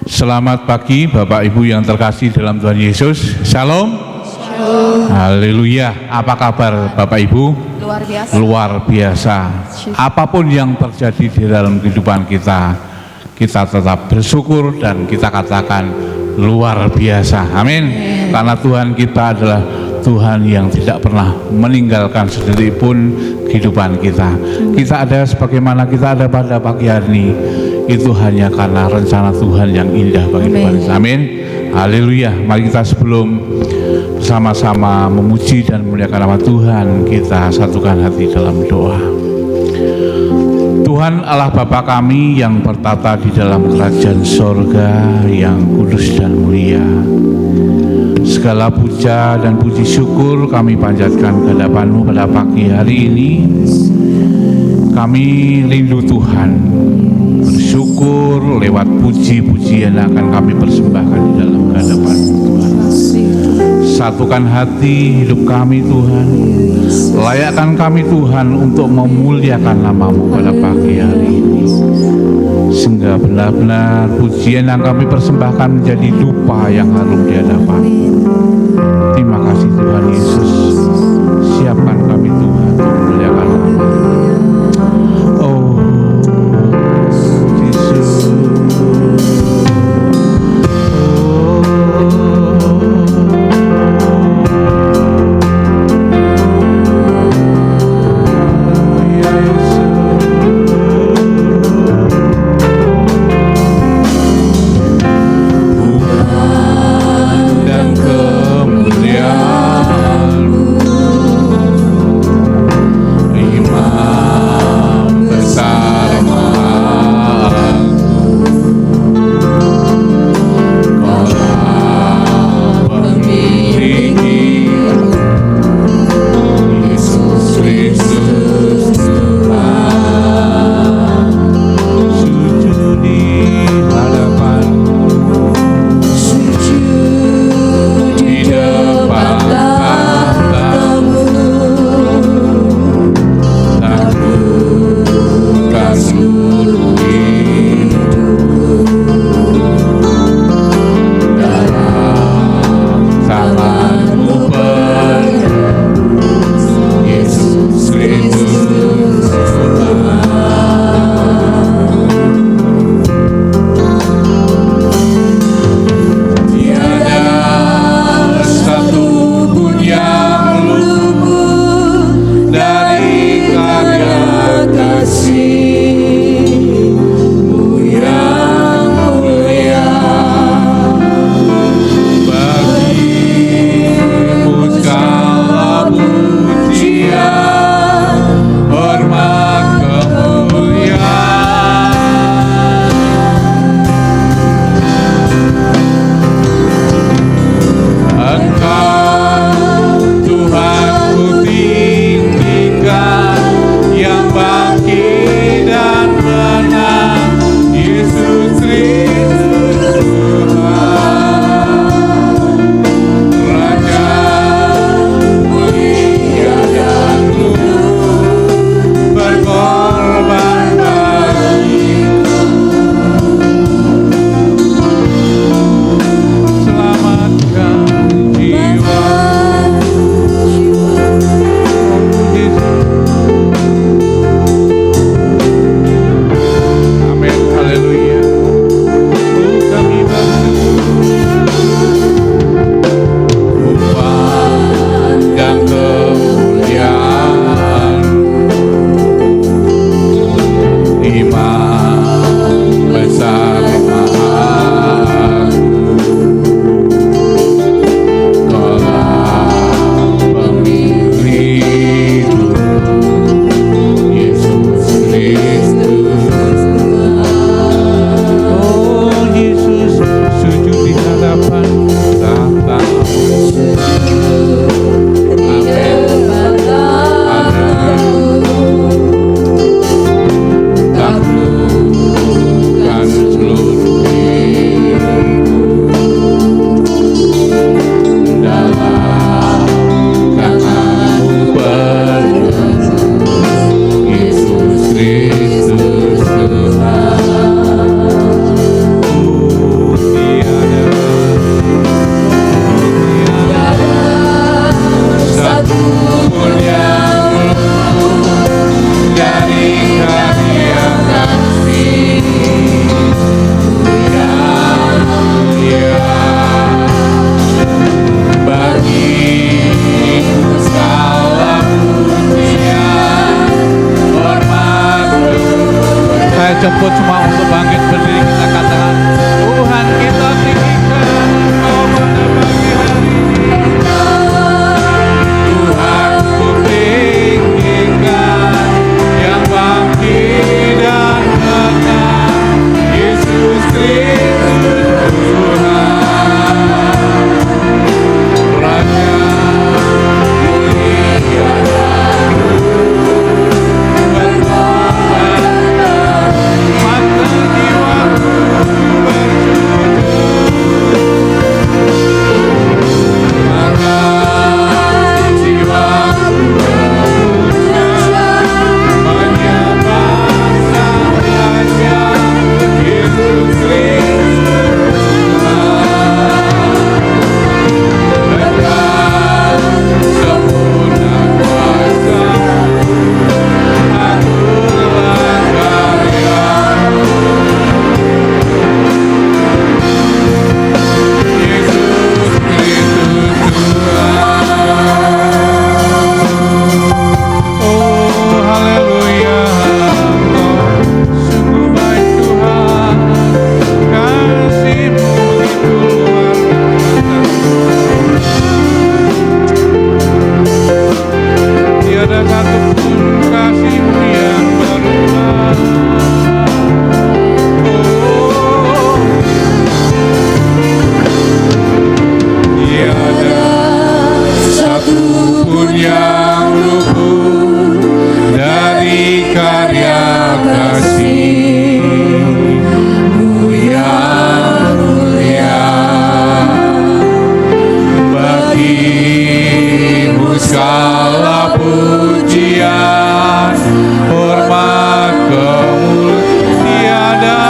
Selamat pagi Bapak Ibu yang terkasih dalam Tuhan Yesus. Shalom. Haleluya. Apa kabar Bapak Ibu? Luar biasa. Luar biasa. Apapun yang terjadi di dalam kehidupan kita, kita tetap bersyukur dan kita katakan luar biasa. Amin. Karena Tuhan kita adalah Tuhan yang tidak pernah meninggalkan sedikit pun kehidupan kita. Kita ada sebagaimana kita ada pada pagi hari ini, itu hanya karena rencana Tuhan yang indah bagi kehidupan kita. Amin. Haleluya. Mari kita sebelum bersama-sama memuji dan memuliakan nama Tuhan, kita satukan hati dalam doa. Tuhan Allah Bapa kami yang bertata di dalam kerajaan sorga yang kudus dan mulia, segala puja dan puji syukur kami panjatkan ke hadapan-Mu pada pagi hari ini. Kami rindu Tuhan, bersyukur lewat puji-pujian yang akan kami persembahkan di dalam hadapan-Mu Tuhan. Satukan hati hidup kami Tuhan, layakkan kami Tuhan untuk memuliakan nama-Mu pada pagi hari ini, sehingga benar-benar pujian yang kami persembahkan menjadi dupa yang harum di hadapan. Terima kasih Tuhan Yesus, siapkan kami Tuhan untuk memuliakan nama-Mu. Oh Yesus, dan kemuliaan-Mu sebut semua untuk bangkit berdiri, kita katakan Tuhan kita tinggikan Engkau pada pagi hari ini. Tuhan ku tinggikan yang bangkit dan menang, Yesus Kristus Tuhan, Raja mulia dan mata jiwaku bersujud, mata jiwaku menyembah Sang Raja, Yesus Kristus Tuhan, benar sempurna kuasa-Mu, agunglah karya-Mu, Yesus Kristus Tuhan. Oh haleluya, Engkau sungguh baik Tuhan, kasih-Mu begitu luar biasa. Tiada satupun kasih-Mu yang berubah. Oh, tiada satupun yang luput dari karya kasih-Mu yang mulia. Bagi-Mu segala pujian, hormat, kemuliaan, tiada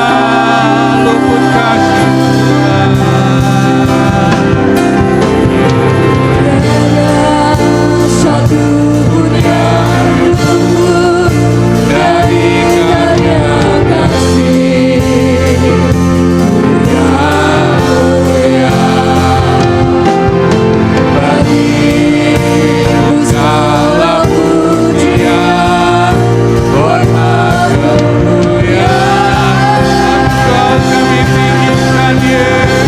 luput kasih Tuhan. Satupun yang luput Dari karya kasih-Mu yang mulia. Bagi-Mu segala pujian, hormat, kemuliaan, Engkau kami tinggikan Yesus.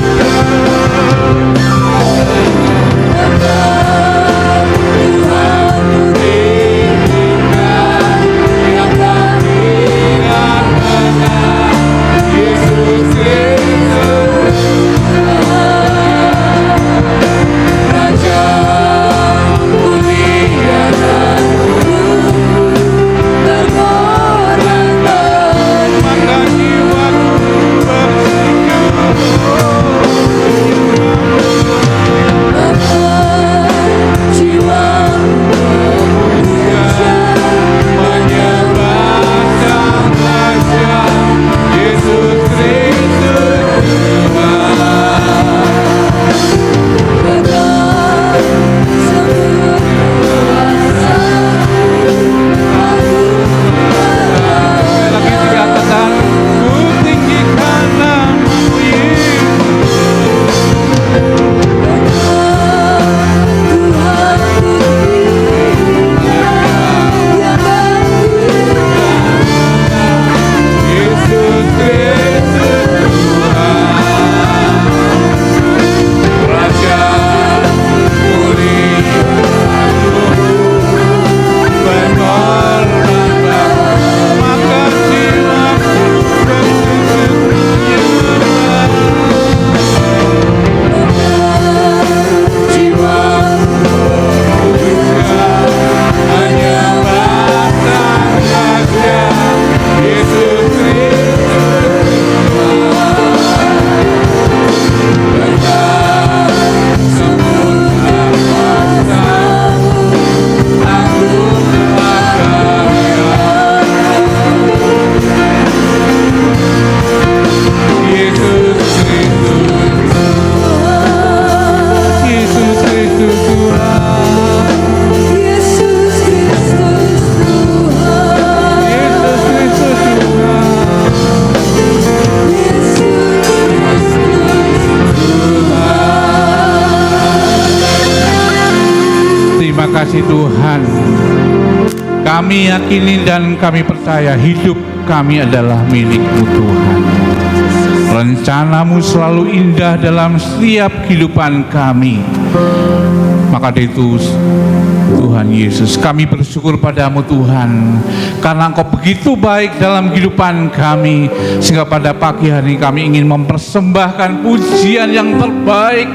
Tuhan ku tinggikan yang bangkit dan menang, Yesus Kristus Raja mulia dan berkorban, maka jiwaku menyembah Sang Raja, Yesus Kristus Tuhan. Lagi dikatakan ku tinggikan nama-Mu Yesus. Yesus Kristus Tuhan, Raja mulia dan berkorban, maka jiwaku bersujud menyembah. Jiwaku memuja menyembah Sang Raja, Yesus Kristus Tuhan, benar sempurna kuasa-Mu, agunglah karya-Mu, Yesus Kristus, Yesus Kristus Tuhan, Yesus Kristus Tuhan, Yesus Kristus Tuhan. Yesus Terima kasih Tuhan. Kami yakini dan kami percaya hidup kami adalah milik-Mu Tuhan. Rencana-Mu selalu indah dalam setiap kehidupan kami. Maka dari itu Tuhan Yesus, kami bersyukur padamu Tuhan, karena Engkau begitu baik dalam kehidupan kami, sehingga pada pagi hari kami ingin mempersembahkan pujian yang terbaik,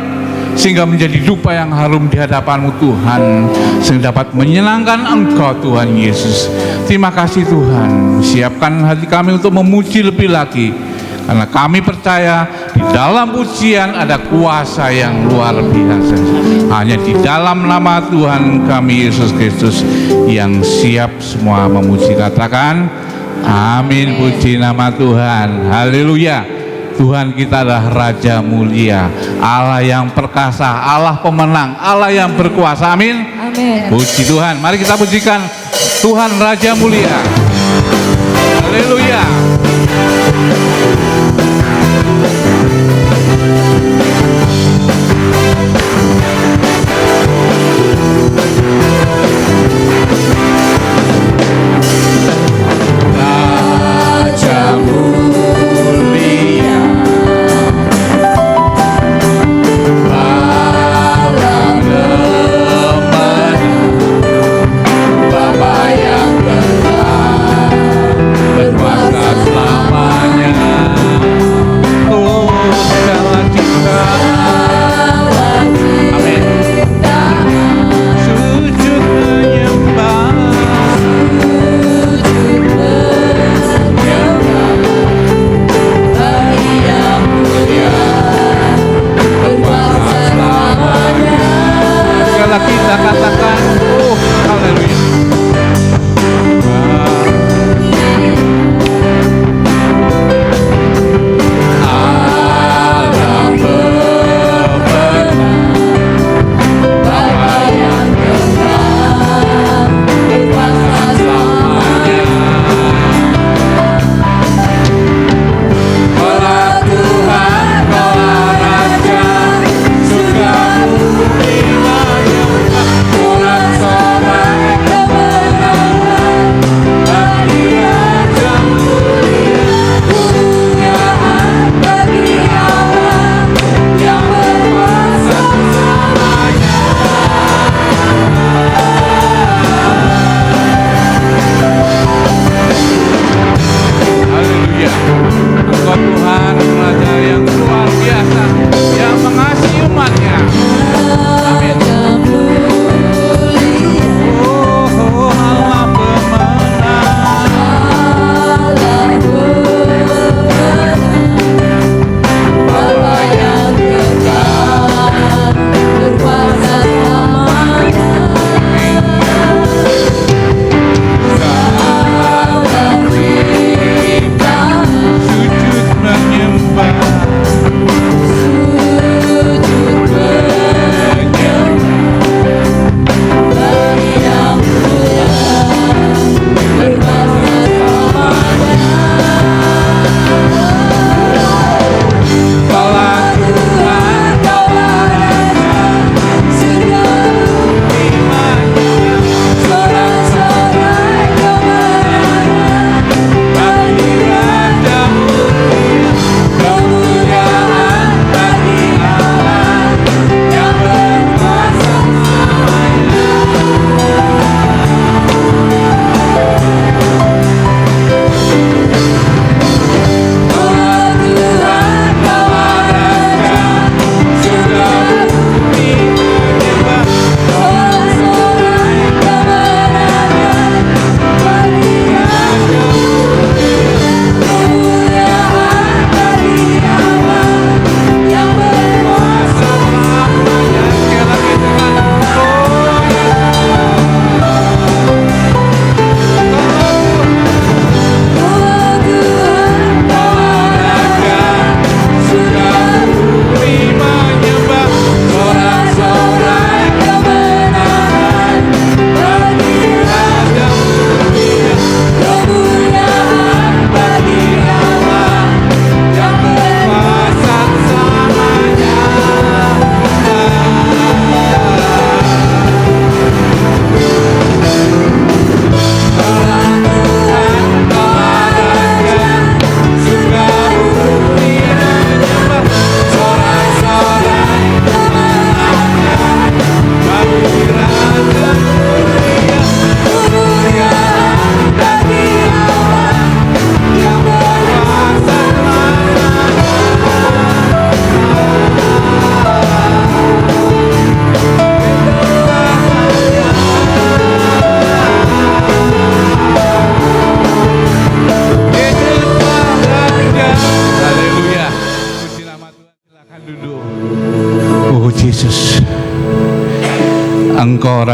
sehingga menjadi dupa yang harum di hadapan-Mu Tuhan, sehingga dapat menyenangkan Engkau Tuhan Yesus. Terima kasih Tuhan, siapkan hati kami untuk memuji lebih lagi, karena kami percaya di dalam pujian ada kuasa yang luar biasa. Hanya di dalam nama Tuhan kami Yesus Kristus yang siap semua memuji. Katakan amin. Puji nama Tuhan. Haleluya. Tuhan kita adalah Raja mulia, Allah yang perkasa, Allah pemenang, Allah yang berkuasa. Amin. Amin. Puji Tuhan. Mari kita pujikan Tuhan Raja mulia. Haleluya. Raja mulia, malam kemenang, Bapa yang kekal, berkuasa selamanya. Oh, segala cinta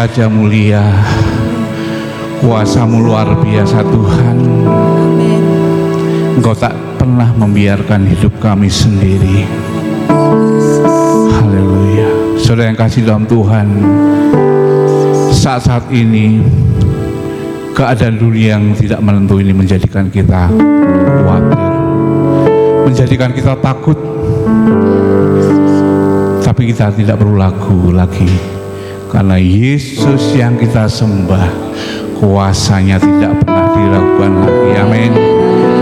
Raja mulia, kuasa-Mu luar biasa Tuhan. Engkau tak pernah membiarkan hidup kami sendiri. Haleluya. Saudara yang kasih dalam Tuhan, saat-saat ini keadaan dunia yang tidak menentu ini menjadikan kita khawatir, menjadikan kita takut. Tapi kita tidak perlu ragu lagi, karena Yesus yang kita sembah, kuasanya tidak pernah diragukan lagi. Amin.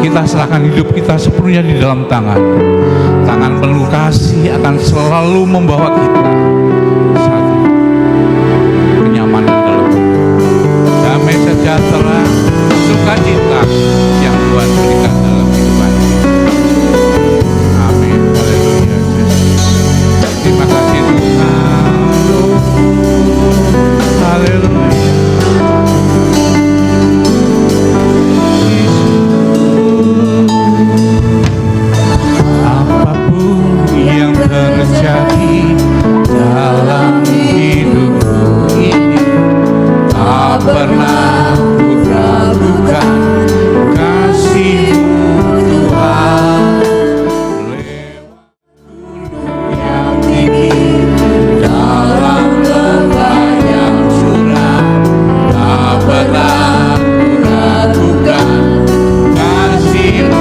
Kita serahkan hidup kita sepenuhnya di dalam tangan penuh kasih akan selalu membawa kita satu kenyamanan dalam damai sejahtera, sukacita yang Tuhan berikan dalam kehidupan kita. Amin. Haleluya. Terima kasih Tuhan. Haleluya. Terjadi dalam hidupku ini, tak pernah ku ragukan kasih-Mu Tuhan. Lewat gunung yang tinggi, dalam lembah yang curam, tak pernah ku ragukan kasih-Mu.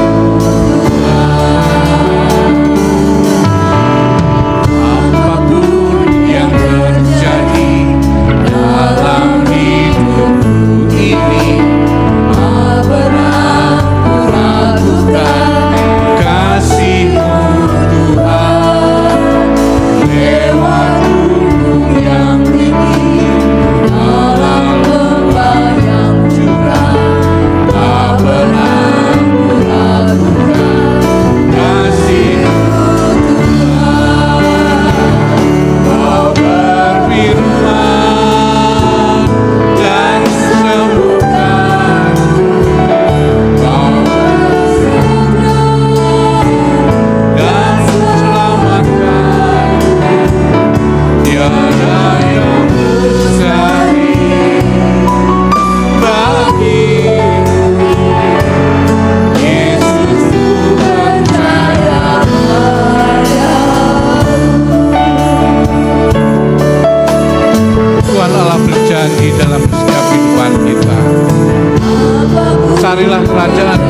Carilah kerajaan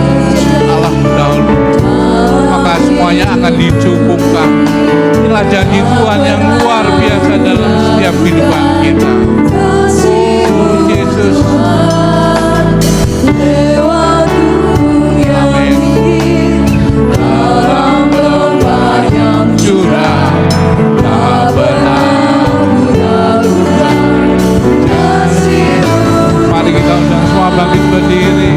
Allah dahulu, maka semuanya akan dicukupkan. Inilah janji Tuhan yang luar biasa dalam setiap kehidupan kita. Oh Yesus. Amin. Dalam lembah yang curam, tak pernah meragukan kasih-Mu. Mari kita undang semua bangkit berdiri.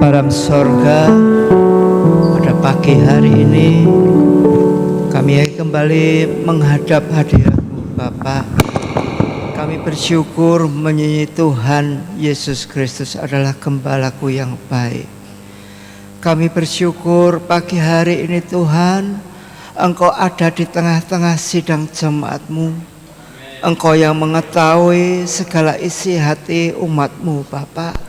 alam sorga, pada pagi hari ini kami kembali menghadap hadirat-Mu Bapa. Kami bersyukur menyanyi Tuhan Yesus Kristus adalah gembalaku yang baik. Kami bersyukur pagi hari ini Tuhan, Engkau ada di tengah-tengah sidang jemaat-Mu. Engkau yang mengetahui segala isi hati umat-Mu Bapa.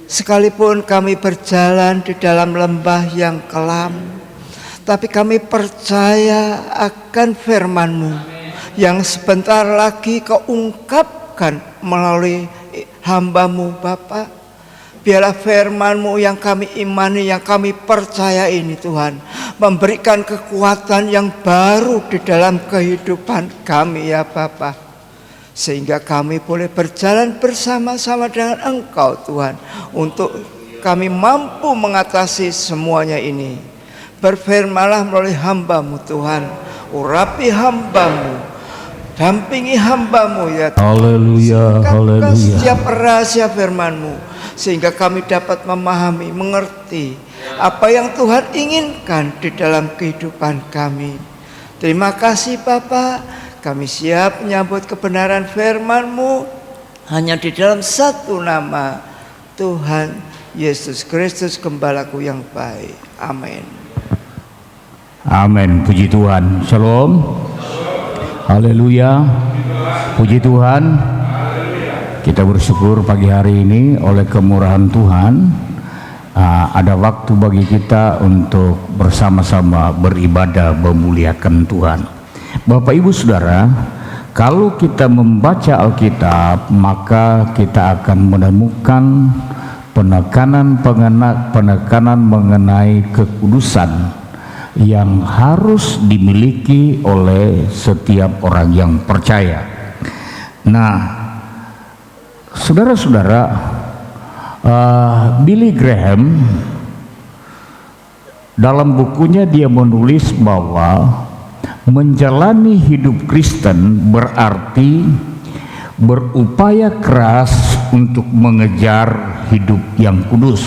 Sekalipun kami berjalan di dalam lembah yang kelam, tapi kami percaya akan firman-Mu yang sebentar lagi Kau ungkapkan melalui hamba-Mu Bapa. Biarlah firman-Mu yang kami imani, yang kami percaya ini Tuhan, memberikan kekuatan yang baru di dalam kehidupan kami ya Bapa. Sehingga kami boleh berjalan bersama-sama dengan Engkau Tuhan, untuk kami mampu mengatasi semuanya ini. Berfirmanlah melalui hamba-Mu Tuhan, urapi hamba-Mu, dampingi hamba-Mu ya Tuhan. Haleluya, haleluya. Setiap rahasia firman-Mu, sehingga kami dapat memahami, mengerti apa yang Tuhan inginkan di dalam kehidupan kami. Terima kasih Bapa. Kami siap menyambut kebenaran firman-Mu hanya di dalam satu nama, Tuhan Yesus Kristus Gembalaku yang baik. Amin. Amin. Puji Tuhan. Shalom. Haleluya. Puji Tuhan. Kita bersyukur pagi hari ini oleh kemurahan Tuhan, ada waktu bagi kita untuk bersama-sama beribadah memuliakan Tuhan. Bapak Ibu Saudara, kalau kita membaca Alkitab, maka kita akan menemukan penekanan mengenai kekudusan yang harus dimiliki oleh setiap orang yang percaya. Nah, saudara-saudara, Billy Graham dalam bukunya dia menulis bahwa menjalani hidup Kristen berarti berupaya keras untuk mengejar hidup yang kudus.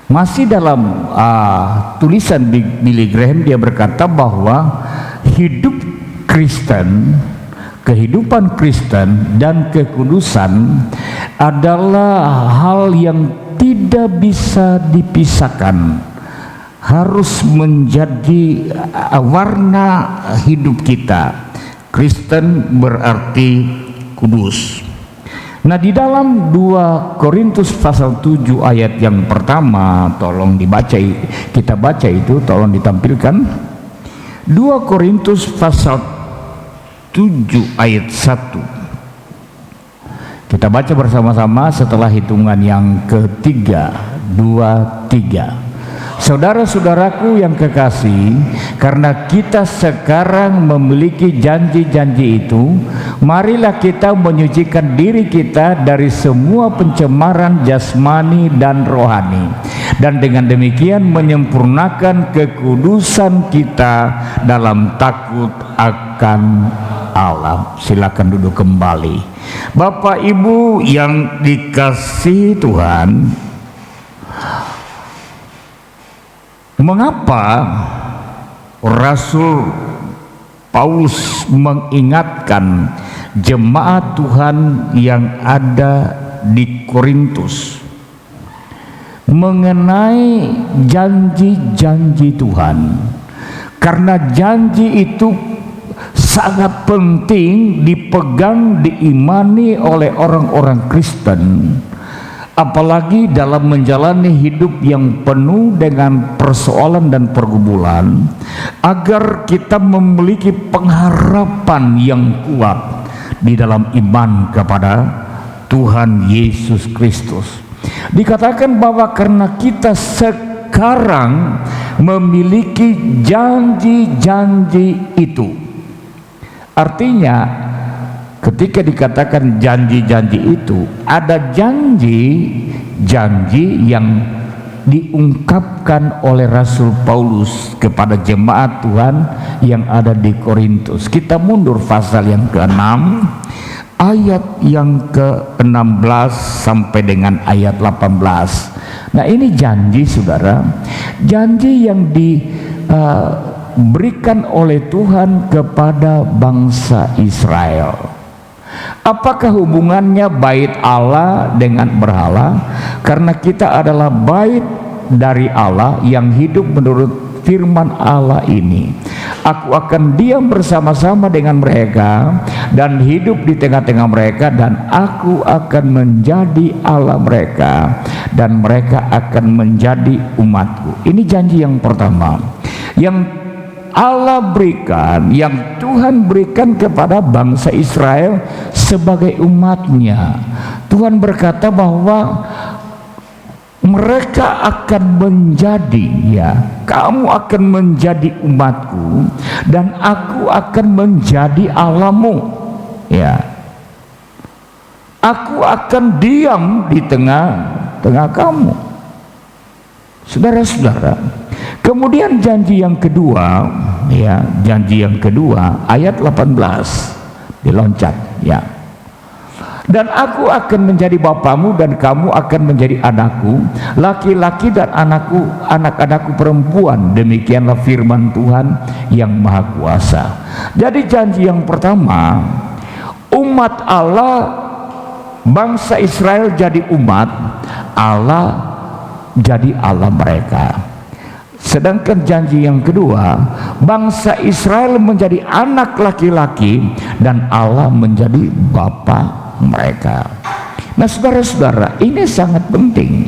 Masih dalam tulisan Billy Graham, dia berkata bahwa hidup Kristen, kehidupan Kristen dan kekudusan adalah hal yang tidak bisa dipisahkan, harus menjadi warna hidup kita. Kristen berarti kudus. Nah, di dalam 2 Korintus pasal 7 ayat yang pertama, tolong dibaca, kita baca itu, tolong ditampilkan. 2 Korintus pasal 7 ayat 1. Kita baca bersama-sama setelah hitungan yang ketiga, 2, 3. Saudara-saudaraku yang kekasih, karena kita sekarang memiliki janji-janji itu, marilah kita menyucikan diri kita dari semua pencemaran jasmani dan rohani, dan dengan demikian menyempurnakan kekudusan kita dalam takut akan Allah. Silakan duduk kembali. Bapak Ibu yang dikasihi Tuhan, mengapa Rasul Paulus mengingatkan jemaat Tuhan yang ada di Korintus mengenai janji-janji Tuhan? Karena janji itu sangat penting dipegang, diimani oleh orang-orang Kristen, apalagi dalam menjalani hidup yang penuh dengan persoalan dan pergumulan, agar kita memiliki pengharapan yang kuat di dalam iman kepada Tuhan Yesus Kristus. Dikatakan bahwa karena kita sekarang memiliki janji-janji itu, artinya ketika dikatakan janji-janji itu, ada janji-janji yang diungkapkan oleh Rasul Paulus kepada jemaat Tuhan yang ada di Korintus. Kita mundur pasal yang ke-6 ayat yang ke-16 sampai dengan ayat 18. Nah, ini janji, saudara, janji yang diberikan oleh Tuhan kepada bangsa Israel. Apakah hubungannya bait Allah dengan berhala? Karena kita adalah bait dari Allah yang hidup menurut firman Allah ini. Aku akan diam bersama-sama dengan mereka dan hidup di tengah-tengah mereka, dan aku akan menjadi Allah mereka dan mereka akan menjadi umatku. Ini janji yang pertama yang Allah berikan, yang Tuhan berikan kepada bangsa Israel sebagai umatnya. Tuhan berkata bahwa mereka akan menjadi, kamu akan menjadi umatku dan aku akan menjadi Allahmu. Aku akan diam di tengah-tengah kamu. Saudara-saudara, kemudian janji yang kedua, janji yang kedua ayat 18 diloncat, dan aku akan menjadi bapamu dan kamu akan menjadi anakku laki-laki dan anak-anakku perempuan. Demikianlah firman Tuhan yang Maha Kuasa. Jadi janji yang pertama, umat Allah, bangsa Israel jadi umat Allah, jadi Allah mereka. Sedangkan janji yang kedua, bangsa Israel menjadi anak laki-laki dan Allah menjadi bapa mereka. Nah, saudara-saudara, ini sangat penting.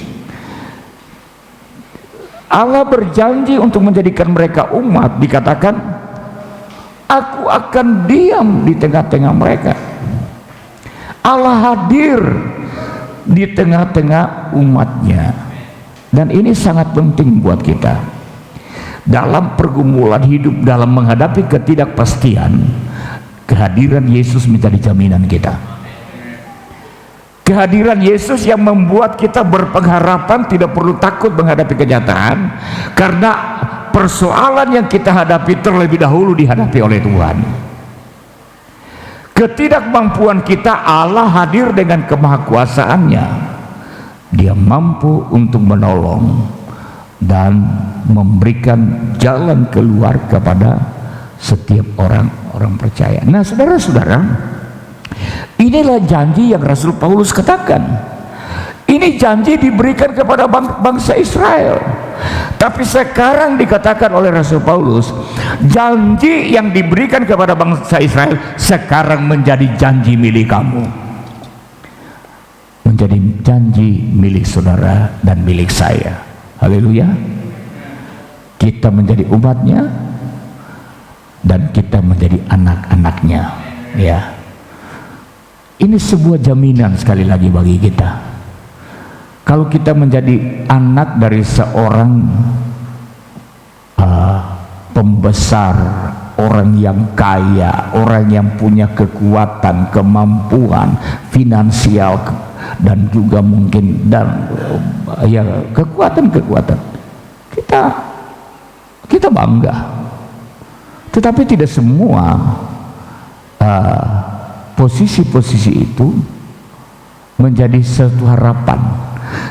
Allah berjanji untuk menjadikan mereka umat. Dikatakan, aku akan diam di tengah-tengah mereka. Allah hadir di tengah-tengah umatnya. Dan ini sangat penting buat kita dalam pergumulan hidup, dalam menghadapi ketidakpastian. Kehadiran Yesus menjadi jaminan kita. Kehadiran Yesus yang membuat kita berpengharapan, tidak perlu takut menghadapi kenyataan, karena persoalan yang kita hadapi terlebih dahulu dihadapi oleh Tuhan. Ketidakmampuan kita, Allah hadir dengan kemahakuasaannya. Dia mampu untuk menolong dan memberikan jalan keluar kepada setiap orang percaya. Nah, saudara-saudara, inilah janji yang Rasul Paulus katakan. Ini janji diberikan kepada bangsa Israel. Tapi sekarang dikatakan oleh Rasul Paulus, janji yang diberikan kepada bangsa Israel sekarang menjadi janji milik kamu. Menjadi janji milik saudara dan milik saya. Haleluya. Kita menjadi umatnya dan kita menjadi anak-anaknya. Ini sebuah jaminan sekali lagi bagi kita. Kalau kita menjadi anak dari seorang pembesar, orang yang kaya, orang yang punya kekuatan, kemampuan finansial, dan juga mungkin kekuatan, kita bangga. Tetapi tidak semua posisi-posisi itu menjadi suatu harapan.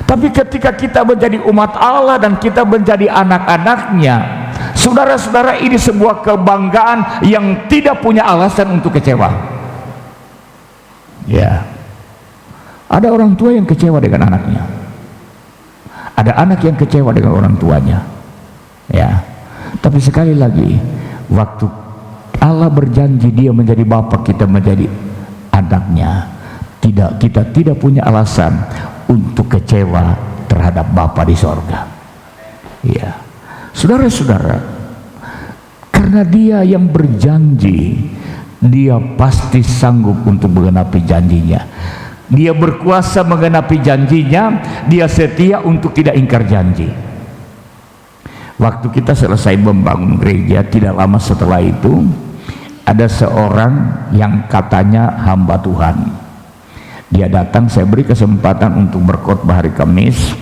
Tapi ketika kita menjadi umat Allah dan kita menjadi anak-anaknya, saudara-saudara, ini sebuah kebanggaan yang tidak punya alasan untuk kecewa. Ada orang tua yang kecewa dengan anaknya, ada anak yang kecewa dengan orang tuanya. Tapi sekali lagi, waktu Allah berjanji Dia menjadi Bapa, kita menjadi anaknya, kita tidak punya alasan untuk kecewa terhadap Bapa di sorga. Saudara-saudara, karena Dia yang berjanji, Dia pasti sanggup untuk menggenapi janjinya. Dia berkuasa menggenapi janjinya. Dia setia untuk tidak ingkar janji. Waktu kita selesai membangun gereja, tidak lama setelah itu ada seorang yang katanya hamba Tuhan. Dia datang, saya beri kesempatan untuk berkhotbah hari Kamis.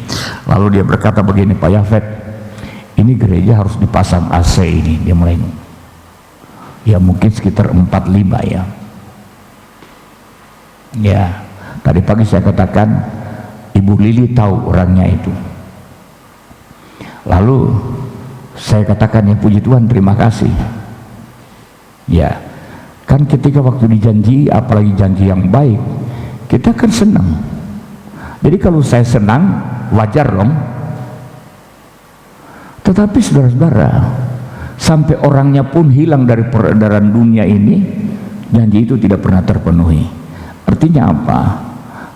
Lalu dia berkata begini, Pak Yafet, ini gereja harus dipasang AC ini. Dia mulai, mungkin sekitar 4-5 ya. Ya, tadi pagi saya katakan Ibu Lili tahu orangnya itu. Lalu saya katakan, ya puji Tuhan, terima kasih. Ya, kan ketika waktu dijanji, apalagi janji yang baik, kita kan senang. Jadi kalau saya senang, wajar dong. Tetapi saudara-saudara, sampai orangnya pun hilang dari peredaran dunia ini, janji itu tidak pernah terpenuhi. Artinya apa?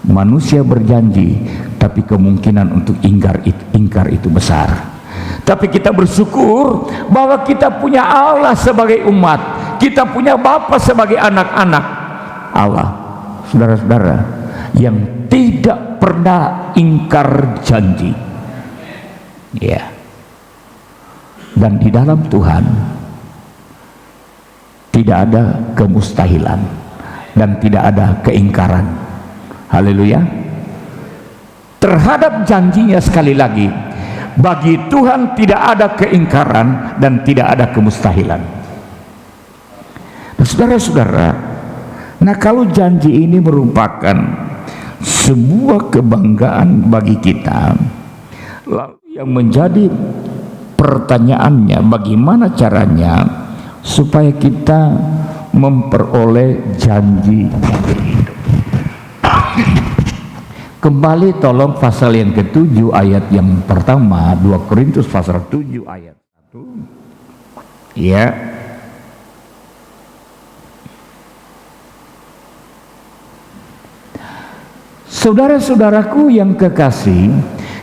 Manusia berjanji, tapi kemungkinan untuk ingkar itu besar. Tapi kita bersyukur bahwa kita punya Allah sebagai umat, kita punya Bapa sebagai anak-anak Allah, saudara-saudara, yang tidak pernah ingkar janji. Ya. Dan di dalam Tuhan tidak ada kemustahilan dan tidak ada keingkaran. Haleluya. Terhadap janjinya, sekali lagi, bagi Tuhan tidak ada keingkaran dan tidak ada kemustahilan. Nah, saudara-saudara, nah kalau janji ini merupakan sebuah kebanggaan bagi kita, lalu yang menjadi pertanyaannya, bagaimana caranya supaya kita memperoleh janji hidup. Kembali tolong pasal yang ke-7 ayat yang pertama, 2 Korintus pasal 7 ayat 1. Ya. Saudara-saudaraku yang kekasih,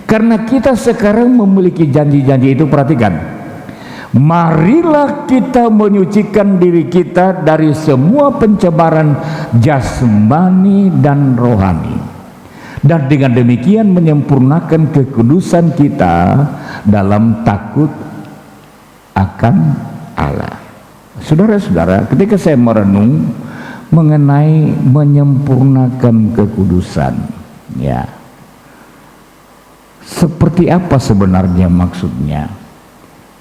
karena kita sekarang memiliki janji-janji itu, perhatikan, marilah kita menyucikan diri kita dari semua pencemaran jasmani dan rohani, dan dengan demikian menyempurnakan kekudusan kita dalam takut akan Allah. Saudara-saudara, ketika saya merenung mengenai menyempurnakan kekudusan, ya, seperti apa sebenarnya maksudnya?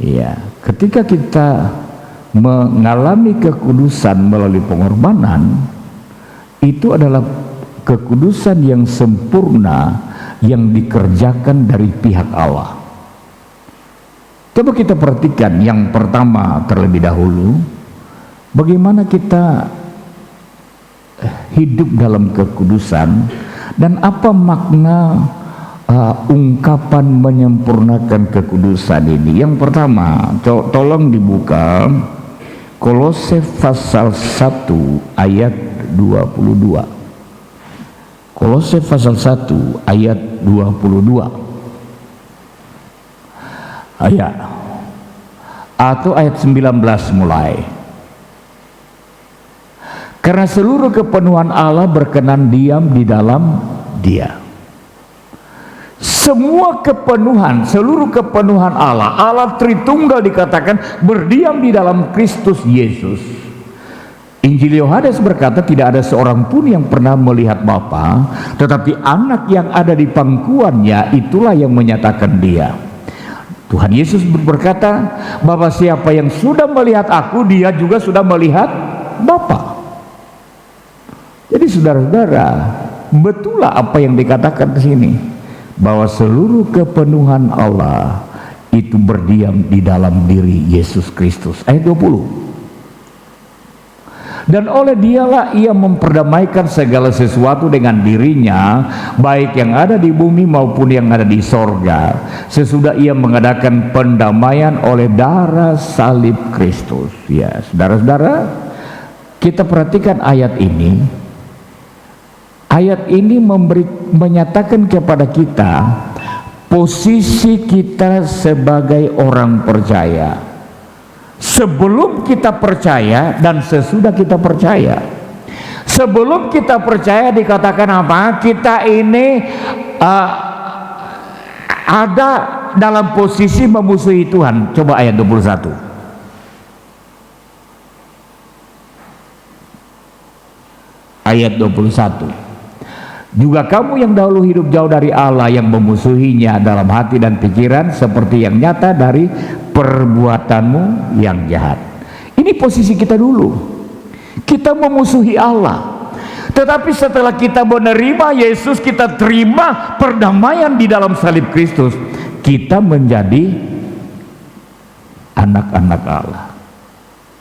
Ya, ketika kita mengalami kekudusan melalui pengorbanan, itu adalah kekudusan yang sempurna yang dikerjakan dari pihak Allah. Coba kita perhatikan yang pertama terlebih dahulu, bagaimana kita hidup dalam kekudusan dan apa makna ungkapan menyempurnakan kekudusan ini. Yang pertama, tolong dibuka Kolose pasal 1 ayat 22. Kolose pasal 1 ayat 22. Ayat atau ayat 19 mulai. Karena seluruh kepenuhan Allah berkenan diam di dalam Dia. Semua kepenuhan, seluruh kepenuhan Allah, Allah Tritunggal dikatakan berdiam di dalam Kristus Yesus. Injil Yohanes berkata tidak ada seorang pun yang pernah melihat Bapa, tetapi anak yang ada di pangkuannya itulah yang menyatakan Dia. Tuhan Yesus berkata bahwa siapa yang sudah melihat aku, dia juga sudah melihat Bapa. Jadi saudara-saudara, betullah apa yang dikatakan di sini, bahwa seluruh kepenuhan Allah itu berdiam di dalam diri Yesus Kristus. Ayat 20. Dan oleh Dialah ia memperdamaikan segala sesuatu dengan dirinya, baik yang ada di bumi maupun yang ada di sorga, sesudah ia mengadakan pendamaian oleh darah salib Kristus. Ya, saudara-saudara, kita perhatikan ayat ini. Ayat ini menyatakan kepada kita posisi kita sebagai orang percaya. Sebelum kita percaya dan sesudah kita percaya. Sebelum kita percaya dikatakan apa? Kita ini ada dalam posisi memusuhi Tuhan. Coba ayat 21. Ayat 21. Juga kamu yang dahulu hidup jauh dari Allah, yang memusuhinya dalam hati dan pikiran, seperti yang nyata dari perbuatanmu yang jahat. Ini posisi kita dulu. Kita memusuhi Allah. Tetapi setelah kita menerima Yesus, kita terima perdamaian di dalam salib Kristus, kita menjadi anak-anak Allah.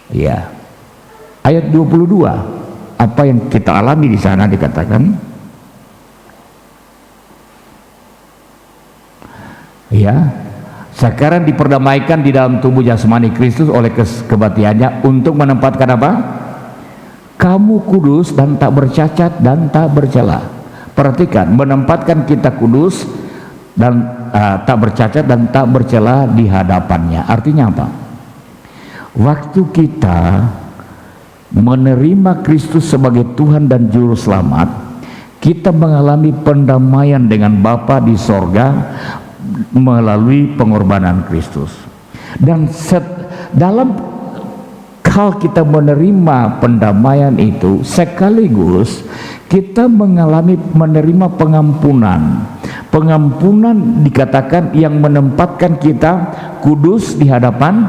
Ya. Ayat 22, apa yang kita alami di sana dikatakan, ya, sekarang diperdamaikan di dalam tubuh jasmani Kristus oleh kebaktiannya untuk menempatkan apa? Kamu kudus dan tak bercacat dan tak bercela. Perhatikan, menempatkan kita kudus dan tak bercacat dan tak bercela di hadapannya. Artinya apa? Waktu kita menerima Kristus sebagai Tuhan dan Juru Selamat, kita mengalami pendamaian dengan Bapa di sorga melalui pengorbanan Kristus. Dan dalam hal kita menerima pendamaian itu, sekaligus kita menerima pengampunan. Pengampunan dikatakan yang menempatkan kita kudus di hadapan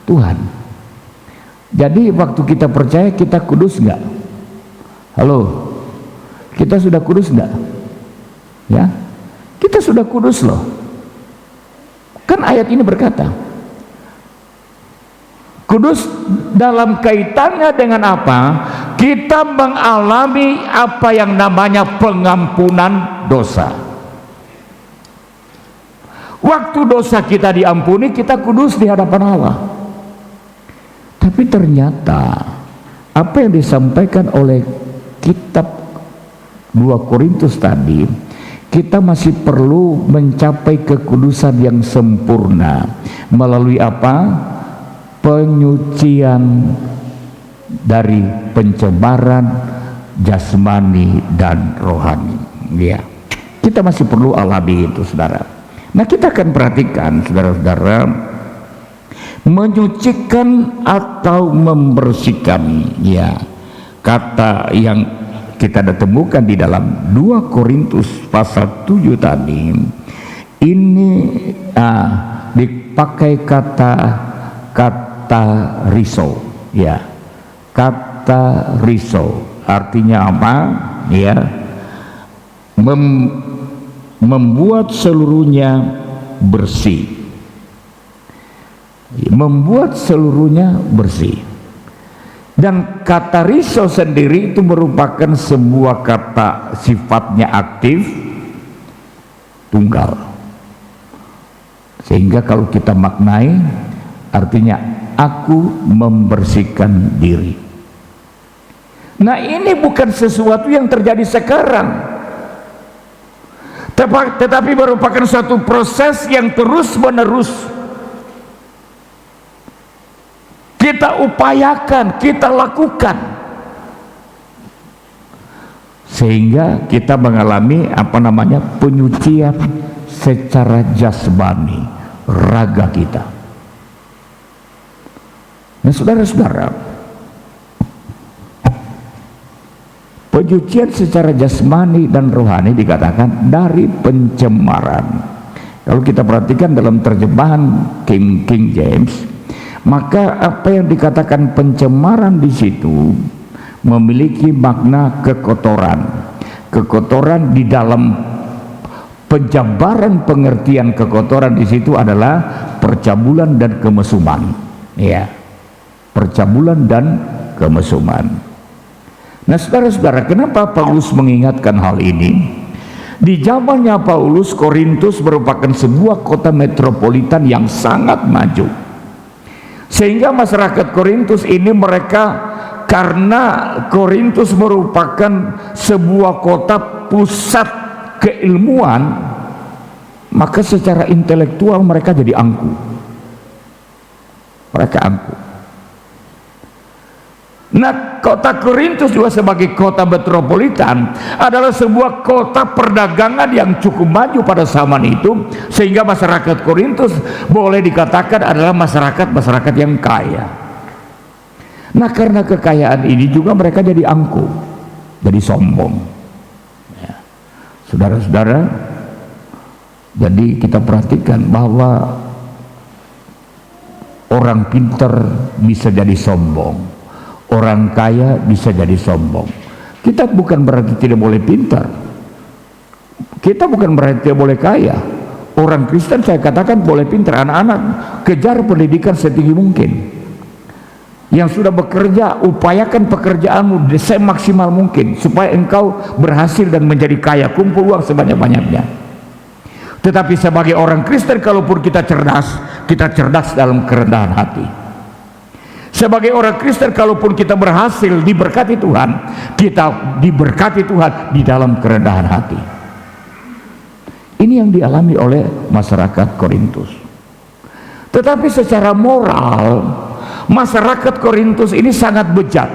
Tuhan. Jadi waktu kita percaya, kita kudus enggak? Halo, kita sudah kudus enggak? Ya, kita sudah kudus loh. Kan ayat ini berkata, kudus dalam kaitannya dengan apa? Kita mengalami apa yang namanya pengampunan dosa. Waktu dosa kita diampuni, kita kudus di hadapan Allah. Tapi ternyata apa yang disampaikan oleh kitab 2 Korintus tadi, kita masih perlu mencapai kekudusan yang sempurna melalui apa? Penyucian dari pencemaran jasmani dan rohani. Ya, kita masih perlu alami itu, saudara. Nah, kita akan perhatikan, saudara-saudara, menyucikan atau membersihkan. Ya, kata yang kita temukan di dalam 2 Korintus pasal 7 tadi, ini dipakai kata riso, ya, kata riso artinya apa? Ya, membuat seluruhnya bersih, membuat seluruhnya bersih. Dan kata riso sendiri itu merupakan sebuah kata sifatnya aktif tunggal, sehingga kalau kita maknai artinya aku membersihkan diri. Nah, ini bukan sesuatu yang terjadi sekarang, tetapi merupakan suatu proses yang terus menerus kita upayakan, kita lakukan, sehingga kita mengalami apa namanya penyucian secara jasmani raga kita. Nah, saudara-saudara, penyucian secara jasmani dan rohani dikatakan dari pencemaran. Kalau kita perhatikan dalam terjemahan King James, maka apa yang dikatakan pencemaran di situ memiliki makna kekotoran. Kekotoran di dalam penjabaran pengertian kekotoran di situ adalah percabulan dan kemesuman. Ya, percabulan dan kemesuman. Nah, saudara-saudara, kenapa Paulus mengingatkan hal ini? Di zamannya Paulus, Korintus merupakan sebuah kota metropolitan yang sangat maju, sehingga masyarakat Korintus ini karena Korintus merupakan sebuah kota pusat keilmuan, maka secara intelektual mereka jadi angku. Mereka angku. Nah, kota Korintus juga sebagai kota metropolitan adalah sebuah kota perdagangan yang cukup maju pada zaman itu, sehingga masyarakat Korintus boleh dikatakan adalah masyarakat yang kaya. Nah, karena kekayaan ini juga mereka jadi angkuh, jadi sombong. Ya. Saudara-saudara, jadi kita perhatikan bahwa orang pintar bisa jadi sombong, orang kaya bisa jadi sombong. Kita bukan berarti tidak boleh pintar. Kita bukan berarti tidak boleh kaya. Orang Kristen saya katakan boleh pintar. Anak-anak kejar pendidikan setinggi mungkin. Yang sudah bekerja, upayakan pekerjaanmu semaksimal mungkin supaya engkau berhasil dan menjadi kaya, kumpul uang sebanyak-banyaknya. Tetapi sebagai orang Kristen, kalaupun kita cerdas dalam kerendahan hati. Sebagai orang Kristen, kalaupun kita berhasil diberkati Tuhan, kita diberkati Tuhan di dalam kerendahan hati. Ini yang dialami oleh masyarakat Korintus. Tetapi secara moral, masyarakat Korintus ini sangat bejat.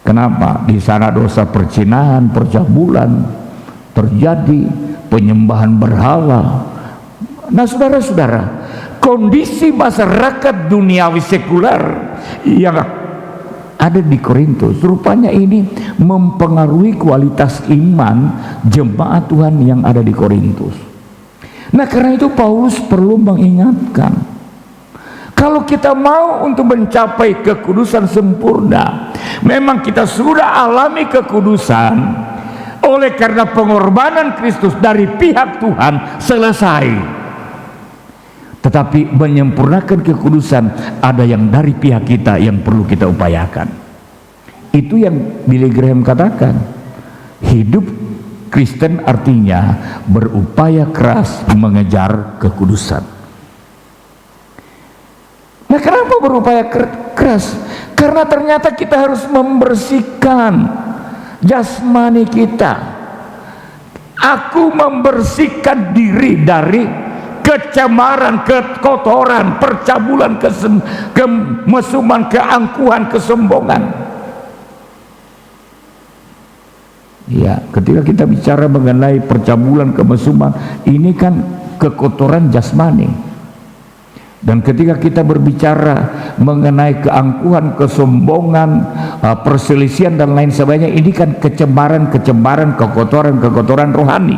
Kenapa? Di sana dosa perzinahan, percabulan terjadi, penyembahan berhala. Nah, saudara-saudara, kondisi masyarakat duniawi sekuler yang ada di Korintus rupanya ini mempengaruhi kualitas iman jemaat Tuhan yang ada di Korintus. Nah, karena itu Paulus perlu mengingatkan, kalau kita mau untuk mencapai kekudusan sempurna, memang kita sudah alami kekudusan oleh karena pengorbanan Kristus dari pihak Tuhan selesai. Tetapi menyempurnakan kekudusan ada yang dari pihak kita yang perlu kita upayakan. Itu yang Billy Graham katakan. Hidup Kristen artinya berupaya keras mengejar kekudusan. Nah, kenapa berupaya keras? Karena ternyata kita harus membersihkan jasmani kita. Aku membersihkan diri dari kecemaran, kekotoran, percabulan, kemesuman, keangkuhan, kesombongan. Ya, ketika kita bicara mengenai percabulan, kemesuman, ini kan kekotoran jasmani. Dan ketika kita berbicara mengenai keangkuhan, kesombongan, perselisihan dan lain sebagainya, ini kan kecemaran, kekotoran rohani.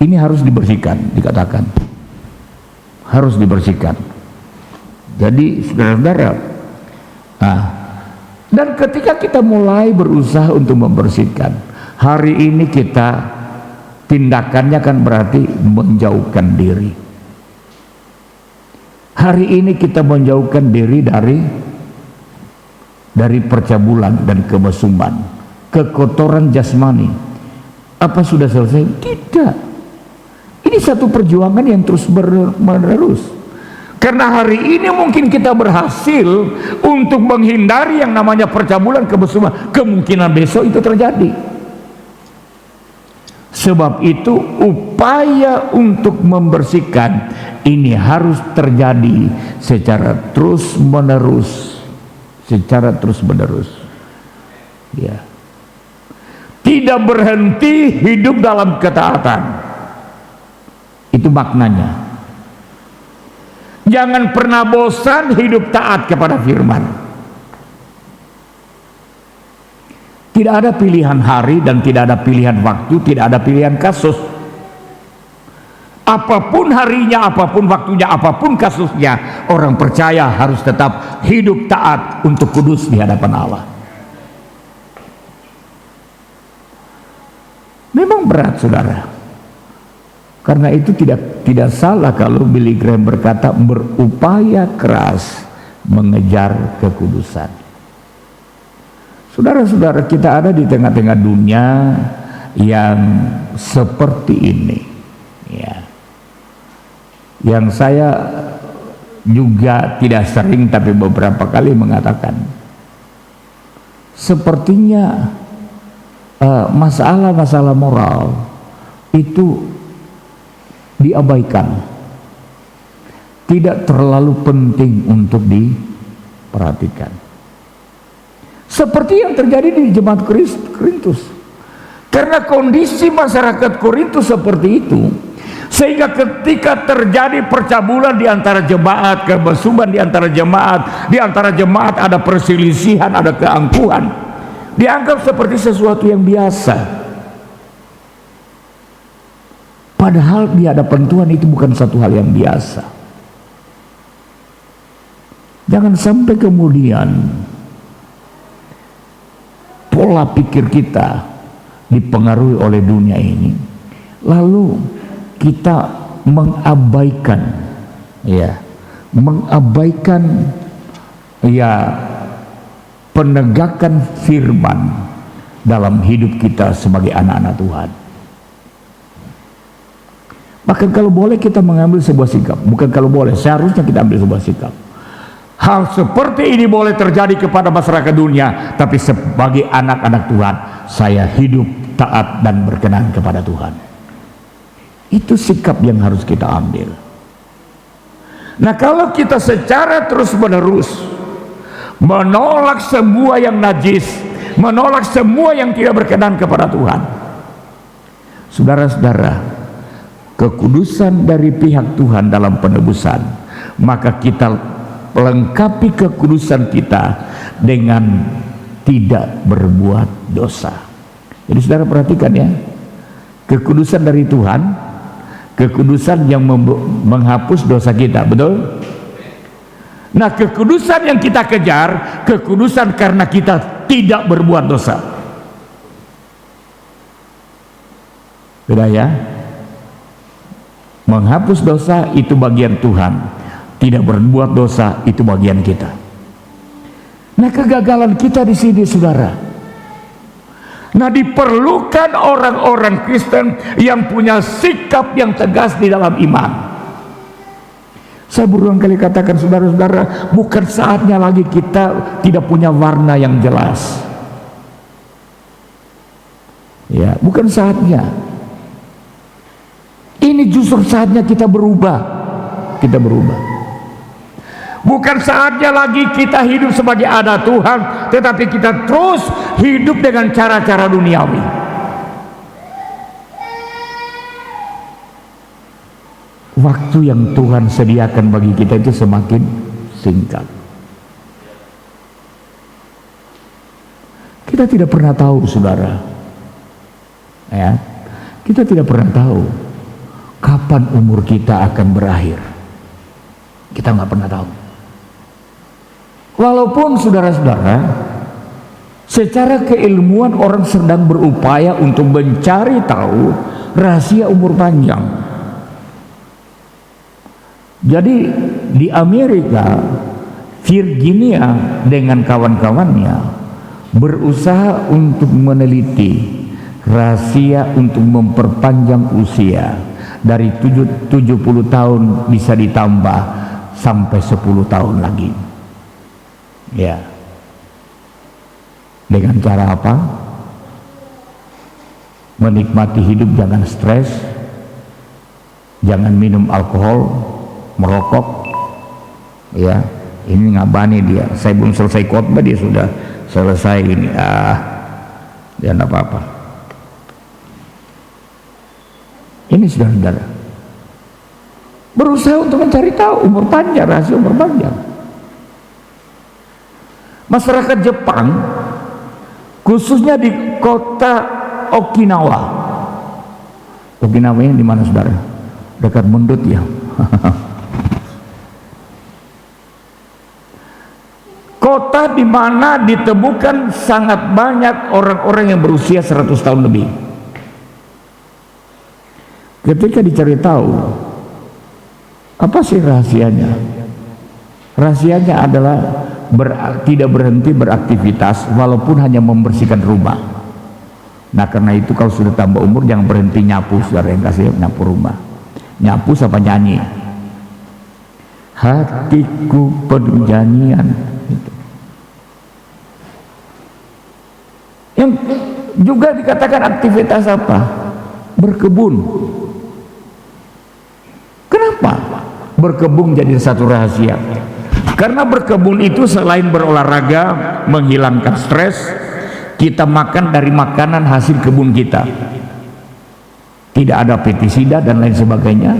Ini harus dibersihkan, dikatakan. Harus dibersihkan. Jadi saudara-saudara, dan ketika kita mulai berusaha untuk membersihkan, hari ini kita tindakannya kan berarti menjauhkan diri. Hari ini kita menjauhkan diri dari percabulan dan kemesuman, kekotoran jasmani. Apa sudah selesai? Tidak. Ini satu perjuangan yang terus menerus. Karena hari ini mungkin kita berhasil untuk menghindari yang namanya percabulan, kemesuman. Kemungkinan besok itu terjadi. Sebab itu upaya untuk membersihkan ini harus terjadi secara terus menerus. Ya. Tidak berhenti hidup dalam ketaatan. Itu maknanya. Jangan pernah bosan hidup taat kepada firman. Tidak ada pilihan hari dan tidak ada pilihan waktu, tidak ada pilihan kasus. Apapun harinya, apapun waktunya, apapun kasusnya, orang percaya harus tetap hidup taat untuk kudus di hadapan Allah. Memang berat, saudara. Karena itu tidak salah kalau Billy Graham berkata berupaya keras mengejar kekudusan. Saudara-saudara, kita ada di tengah-tengah dunia yang seperti ini, ya. Yang saya juga tidak sering tapi beberapa kali mengatakan, sepertinya masalah-masalah moral itu diabaikan, tidak terlalu penting untuk diperhatikan, seperti yang terjadi di jemaat Korintus. Karena kondisi masyarakat Korintus seperti itu, sehingga ketika terjadi percabulan di antara jemaat, kemesuman di antara jemaat ada perselisihan, ada keangkuhan, dianggap seperti sesuatu yang biasa. Padahal di hadapan Tuhan itu bukan satu hal yang biasa. Jangan sampai kemudian pola pikir kita dipengaruhi oleh dunia ini, lalu kita mengabaikan penegakan firman dalam hidup kita sebagai anak-anak Tuhan. Maka kalau boleh kita mengambil sebuah sikap, bukan kalau boleh, seharusnya kita ambil sebuah sikap. Hal seperti ini boleh terjadi kepada masyarakat dunia, tapi sebagai anak-anak Tuhan, saya hidup taat dan berkenan kepada Tuhan. Itu sikap yang harus kita ambil. Nah, kalau kita secara terus-menerus menolak semua yang najis, menolak semua yang tidak berkenan kepada Tuhan, saudara-saudara, kekudusan dari pihak Tuhan dalam penebusan, maka kita lengkapi kekudusan kita dengan tidak berbuat dosa. Jadi saudara perhatikan ya, kekudusan dari Tuhan, kekudusan yang menghapus dosa kita, betul? Nah, kekudusan yang kita kejar, kekudusan karena kita tidak berbuat dosa. Beda ya? Menghapus dosa itu bagian Tuhan, tidak berbuat dosa itu bagian kita. Nah, kegagalan kita di sini, saudara. Nah, diperlukan orang-orang Kristen yang punya sikap yang tegas di dalam iman. Saya berulang kali katakan, saudara-saudara, bukan saatnya lagi kita tidak punya warna yang jelas. Ya, bukan saatnya. Ini justru saatnya kita berubah. Kita berubah. Bukan saatnya lagi kita hidup sebagai anak Tuhan, tetapi kita terus hidup dengan cara-cara duniawi. Waktu yang Tuhan sediakan bagi kita itu semakin singkat. Kita tidak pernah tahu, saudara. Ya, kita tidak pernah tahu kapan umur kita akan berakhir. Kita nggak pernah tahu. Walaupun saudara-saudara, secara keilmuan orang sedang berupaya untuk mencari tahu rahasia umur panjang. Jadi di Amerika, Virginia dengan kawan-kawannya berusaha untuk meneliti rahasia untuk memperpanjang usia dari 70 tahun bisa ditambah sampai 10 tahun lagi. Ya. Dengan cara apa? Menikmati hidup, jangan stres, jangan minum alkohol, merokok. Ya, ini ngabani dia. Saya belum selesai khotbah dia sudah selesai ini. Jangan apa-apa. Ini saudara-saudara, berusaha untuk mencari tahu umur panjang, rahasia umur panjang. Masyarakat Jepang, khususnya di kota Okinawa. Okinawa ini di mana, saudara? Dekat Mundut ya. Kota di mana ditemukan sangat banyak orang-orang yang berusia 100 tahun lebih. Ketika dicari tahu, apa sih rahasianya? Rahasianya adalah tidak berhenti beraktivitas walaupun hanya membersihkan rumah. Nah, karena itu kalau sudah tambah umur jangan berhenti nyapu, saudara, yang kasih nyapu rumah. Nyapu apa nyanyi? Hatiku penuh nyanyian. Yang juga dikatakan aktivitas apa? Berkebun. Kenapa berkebun jadi satu rahasia? Karena berkebun itu selain berolahraga, menghilangkan stres, kita makan dari makanan hasil kebun kita. Tidak ada pestisida dan lain sebagainya.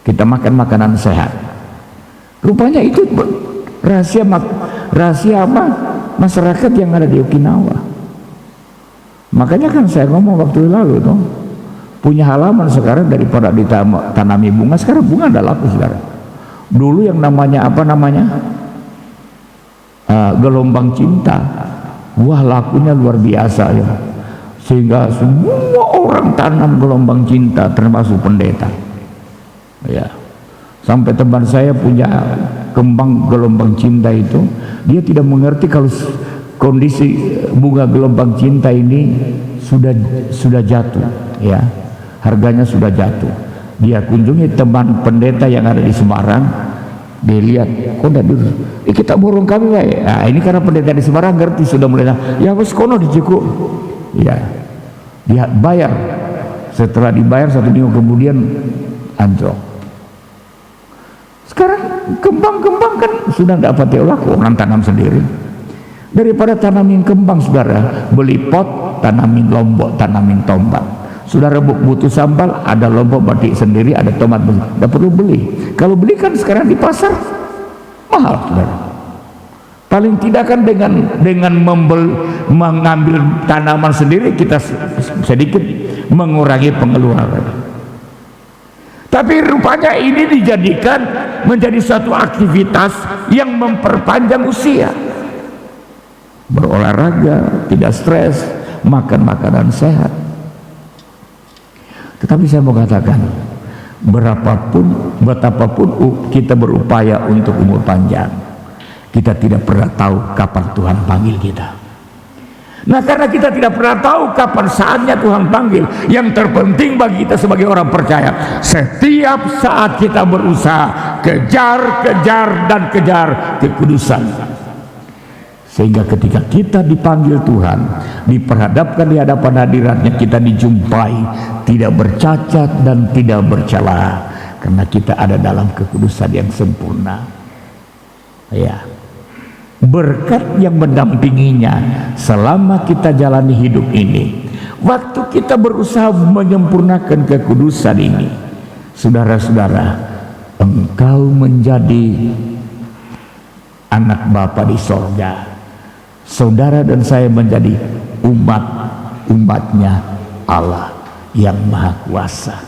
Kita makan makanan sehat. Rupanya itu rahasia apa? Masyarakat yang ada di Okinawa. Makanya kan saya ngomong waktu lalu tuh, punya halaman sekarang daripada ditanami bunga, sekarang bunga ada laku, saudara. Dulu yang namanya apa namanya? Gelombang cinta. wah lakunya luar biasa ya, sehingga semua orang tanam gelombang cinta termasuk pendeta ya. Sampai teman saya punya kembang gelombang cinta itu, dia tidak mengerti kalau kondisi bunga gelombang cinta ini sudah jatuh ya, harganya sudah jatuh. Dia kunjungi teman pendeta yang ada di Semarang, dia lihat kok enggak dulu, kita borong kami wae. Nah, ini karena pendeta di Semarang ngerti, sudah mulai ya wis kono dicukup ya, dia bayar. Setelah dibayar 1 minggu kemudian anjlok. Sekarang kembang-kembang kan sudah tidak pakai laku, orang tanam sendiri. Daripada tanamin kembang, saudara, beli pot, tanamin lombok, tanamin tomat. Saudara butuh sambal, ada lombok batik sendiri, ada tomat, tidak perlu beli. Kalau beli kan sekarang di pasar mahal, saudara. Paling tidak kan dengan mengambil tanaman sendiri, kita sedikit mengurangi pengeluaran. Tapi rupanya ini dijadikan menjadi suatu aktivitas yang memperpanjang usia. Berolahraga, tidak stres, makan makanan sehat. Tetapi saya mau katakan, betapapun kita berupaya untuk umur panjang, kita tidak pernah tahu kapan Tuhan panggil kita. Nah, karena kita tidak pernah tahu kapan saatnya Tuhan panggil, yang terpenting bagi kita sebagai orang percaya, setiap saat kita berusaha kejar kekudusan. Sehingga ketika kita dipanggil Tuhan, diperhadapkan di hadapan hadiratnya, kita dijumpai tidak bercacat dan tidak bercela, karena kita ada dalam kekudusan yang sempurna ya. Berkat yang mendampinginya selama kita jalani hidup ini, waktu kita berusaha menyempurnakan kekudusan ini, saudara-saudara, engkau menjadi anak Bapa di sorga, saudara dan saya menjadi umatnya Allah yang Maha Kuasa.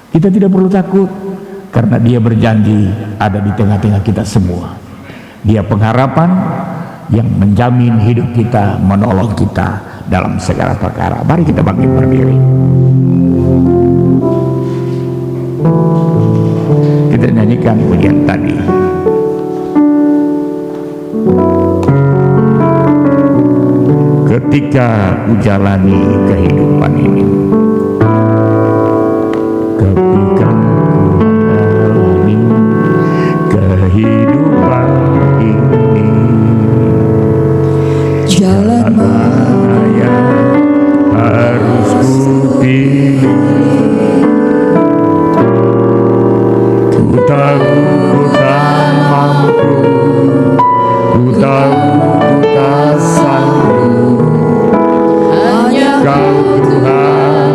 Kita tidak perlu takut, karena Dia berjanji ada di tengah-tengah kita semua. Dia pengharapan yang menjamin hidup kita, menolong kita dalam segala perkara. Mari kita bangkit berdiri. Kita nyanyikan pujian tadi. Ketika ku jalani kehidupan ini, ketika ku jalani kehidupan ini, Jalan mana yang harus ku pilih? Ku tahu ku tak mampu, ku tahu ku tak sanggup. Kau Tuhan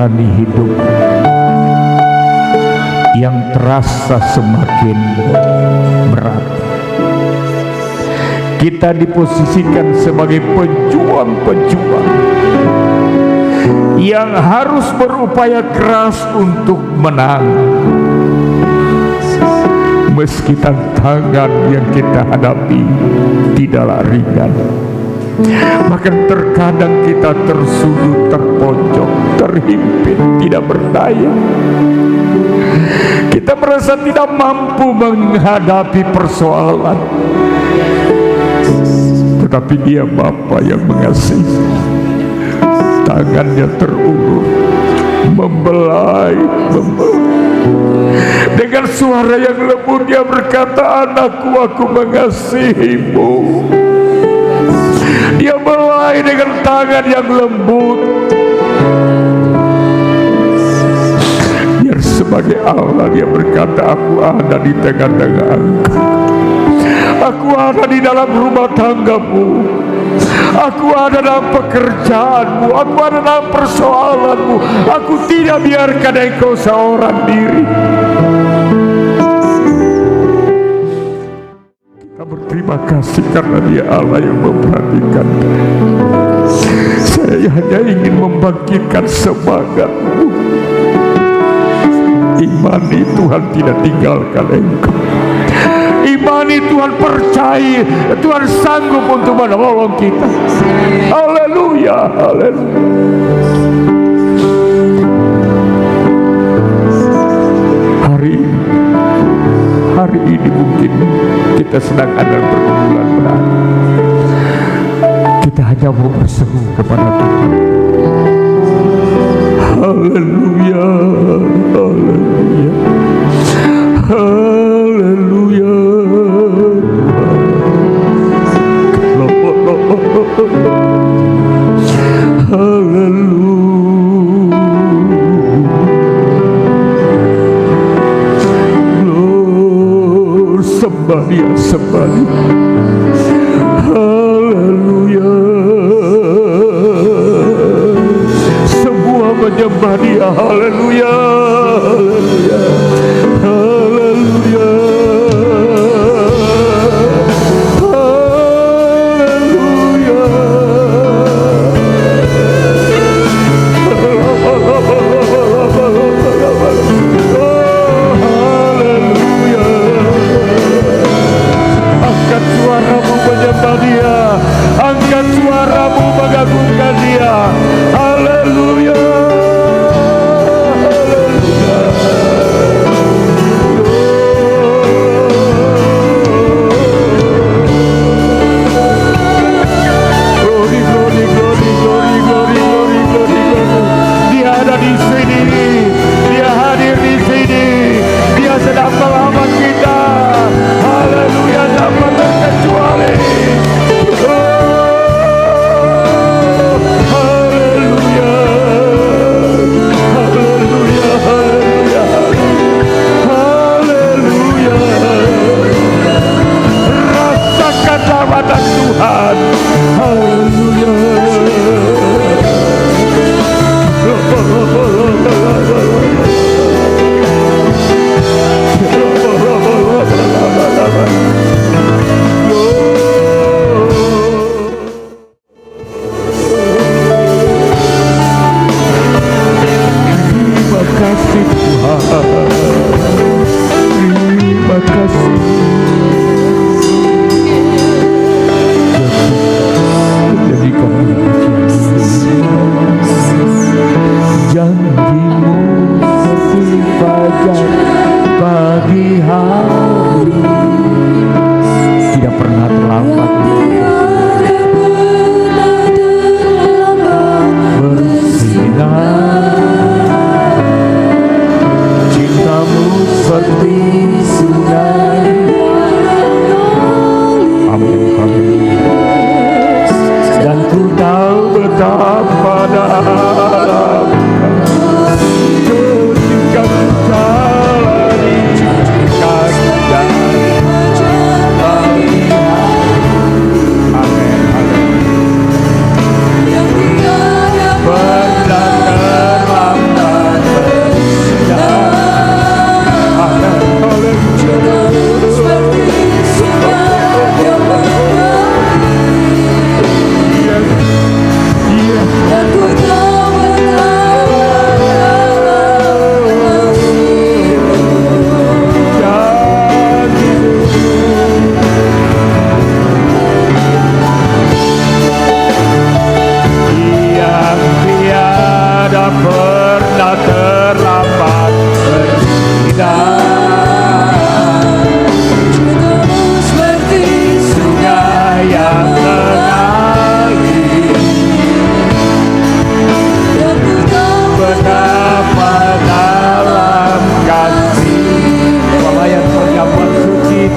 menjalani hidup yang terasa semakin berat. Kita diposisikan sebagai pejuang-pejuang yang harus berupaya keras untuk menang, meski tantangan yang kita hadapi tidaklah ringan. Bahkan terkadang kita tersudut, terpojok, terhimpit, tidak berdaya. Kita merasa tidak mampu menghadapi persoalan, tetapi Dia Bapa yang mengasihi. Tangannya terulur, membelai. Dengan suara yang lembut Dia berkata, "Anakku, aku mengasihimu." Dia belai dengan tangan yang lembut. Biar sebagai Allah Dia berkata, "Aku ada di tengah-tengah engkau. Aku ada di dalam rumah tanggamu. Aku ada dalam pekerjaanmu. Aku ada dalam persoalanmu. Aku tidak biarkan engkau seorang diri." Kita berterima kasih karena Dia Allah yang memperhatikan. Saya hanya ingin membangkitkan semangatmu. Imani Tuhan tidak tinggalkan engkau. Imani Tuhan, percaya Tuhan sanggup untuk menolong kita. Haleluya, haleluya. Hari ini mungkin kita sedang ada pergumulan berat. Kita hanya mau berseru kepada Tuhan. Haleluya, haleluya, haleluya. Sembah Dia, sembah Dia. Haleluya. Semua menyembah Dia. Haleluya, haleluya, haleluya. Angkat suaramu mengagungkan Dia. Haleluya, haleluya.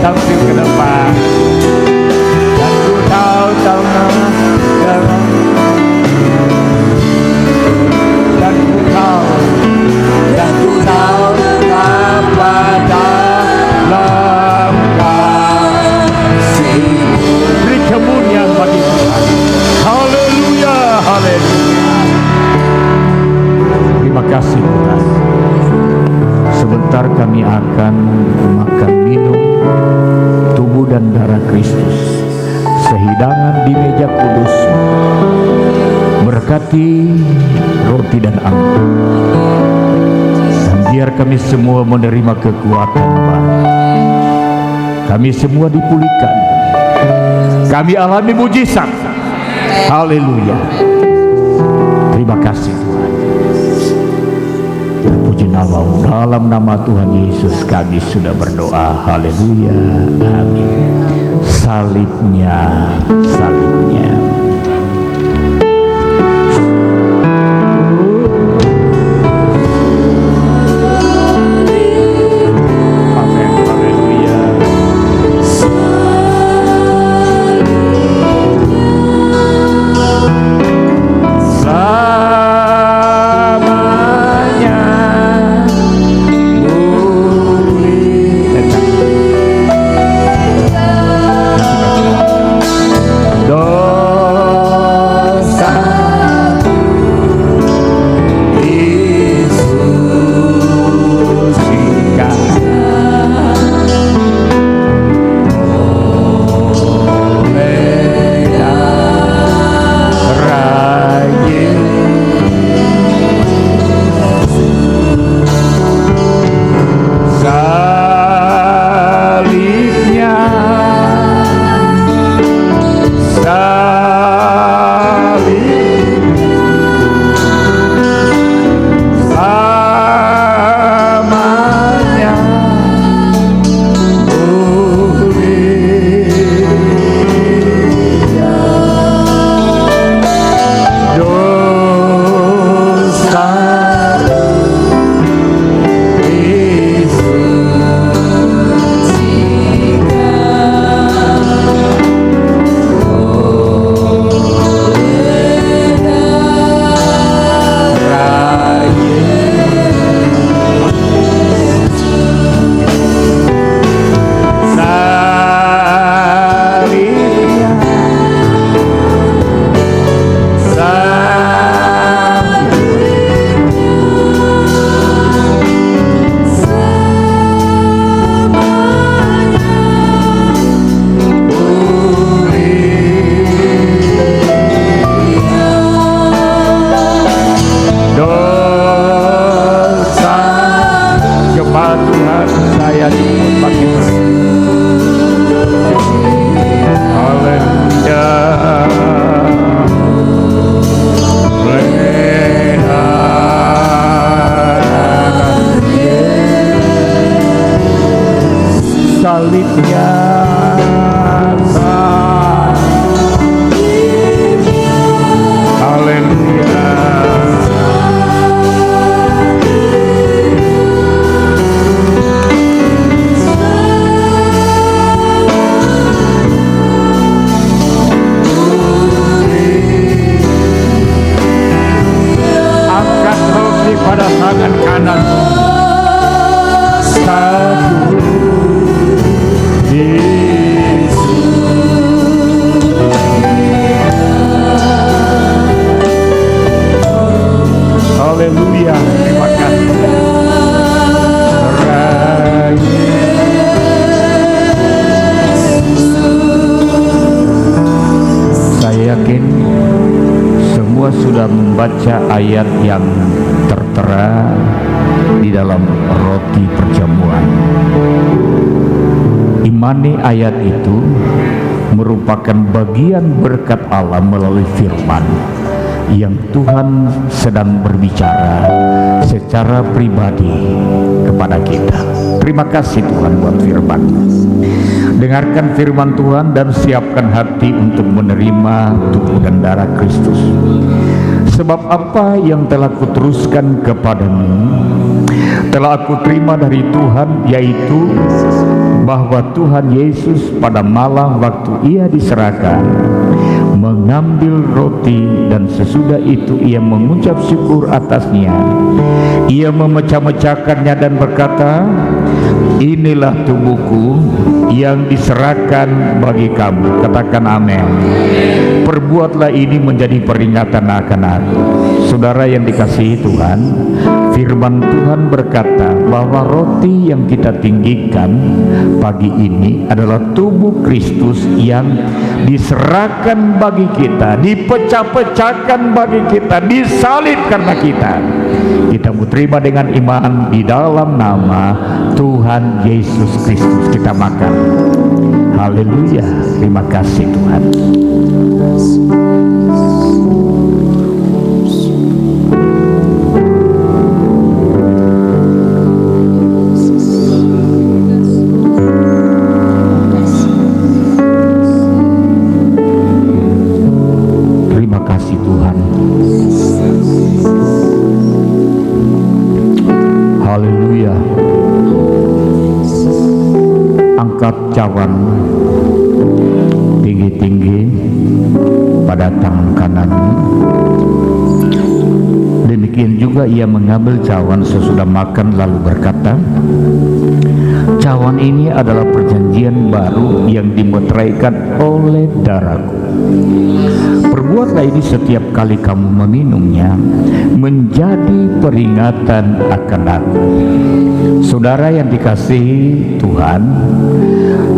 tampil ke depan. Dan ku tahu nama dalam, dan ku tahu betapa dalam kasih-Mu. Beri kemuliaan bagi Tuhan. Haleluya, haleluya. Terima kasih Tuhan. Sebentar kami akan makan minum tubuh dan darah Kristus, sehidangan di meja kudus. Berkati roti dan anggur, dan biar kami semua menerima kekuatan baru. Kami semua dipulihkan, kami alami mujizat. Haleluya. Terima kasih Tuhan. Puji nama-Mu, dalam nama Tuhan Yesus kami sudah berdoa. Haleluya, amin. Salibnya, salibnya. Amin, haleluya. Salibnya, haleluya. Angkat roti pada tangan kanan. Satu, haleluya, terima kasih. Saya yakin semua sudah membaca ayat yang tertera di dalam roti perjamuan. Imani ayat itu merupakan bagian berkat Allah melalui firman yang Tuhan sedang berbicara secara pribadi kepada kita. Terima kasih Tuhan buat firman. Dengarkan firman Tuhan dan siapkan hati untuk menerima tubuh dan darah Kristus. Sebab apa yang telah kuteruskan kepadamu telah aku terima dari Tuhan, yaitu bahwa Tuhan Yesus pada malam waktu ia diserahkan mengambil roti, dan sesudah itu ia mengucap syukur atasnya. Ia memecah-mecahkannya dan berkata, inilah tubuhku yang diserahkan bagi kamu. Katakan amin. Perbuatlah ini menjadi peringatan akan aku. Saudara yang dikasihi Tuhan, firman Tuhan berkata bahwa roti yang kita tinggikan pagi ini adalah tubuh Kristus yang diserahkan bagi kita, dipecah-pecahkan bagi kita, disalib karena kita. Kita mau terima dengan iman di dalam nama Tuhan Yesus Kristus. Kita makan. Haleluya. Terima kasih Tuhan. Terima kasih Tuhan. Haleluya. Angkat cawan tinggi-tinggi pada tangan kananmu. Demikian juga ia mengambil cawan sesudah makan lalu berkata, cawan ini adalah perjanjian baru yang dimeteraikan oleh darahku. Perbuatlah ini setiap kali kamu meminumnya menjadi peringatan akan aku. Saudara yang dikasihi Tuhan,